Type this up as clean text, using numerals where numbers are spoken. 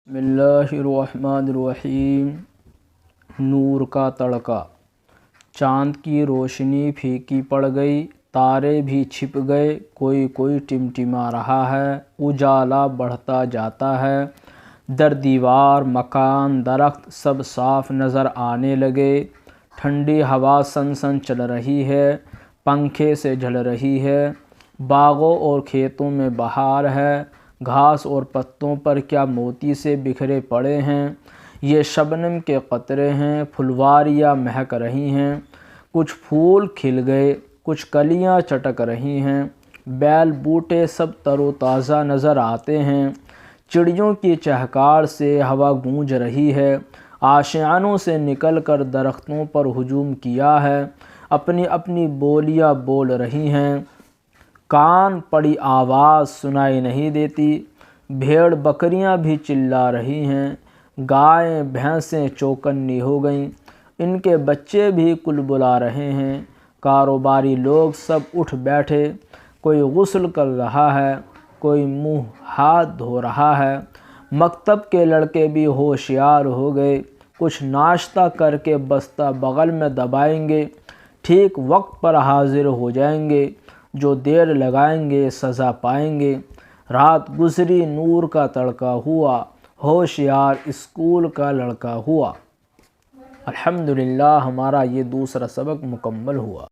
बिस्मिल्लाहिर्रहमानिर्रहीम। नूर का तड़का। चाँद की रोशनी फीकी पड़ गई, तारे भी छिप गए, कोई कोई टिमटिमा रहा है, उजाला बढ़ता जाता है। दर दीवार मकान दरख्त सब साफ नज़र आने लगे। ठंडी हवा सन सन चल रही है, पंखे से झल रही है। बागों और खेतों में बहार है, घास और पत्तों पर क्या मोती से बिखरे पड़े हैं। ये शबनम के कतरे हैं, फुलवारियाँ महक रही हैं। कुछ फूल खिल गए, कुछ कलियाँ चटक रही हैं। बैल बूटे सब तरोताज़ा नज़र आते हैं। चिड़ियों की चहकार से हवा गूंज रही है। आशियानों से निकलकर दरख्तों पर हुजूम किया है, अपनी अपनी बोलियाँ बोल रही हैं। कान पड़ी आवाज़ सुनाई नहीं देती। भेड़ बकरियां भी चिल्ला रही हैं। गायें भैंसें चौकन्नी हो गईं, इनके बच्चे भी कुलबुला रहे हैं। कारोबारी लोग सब उठ बैठे, कोई गुस्ल कर रहा है, कोई मुंह हाथ धो रहा है। मकतब के लड़के भी होशियार हो गए, कुछ नाश्ता करके बस्ता बगल में दबाएंगे, ठीक वक्त पर हाजिर हो जाएंगे। जो देर लगाएंगे सज़ा पाएंगे। रात गुजरी नूर का तड़का हुआ, होशियार स्कूल का लड़का हुआ। अल्हम्दुलिल्लाह हमारा ये दूसरा सबक मुकम्मल हुआ।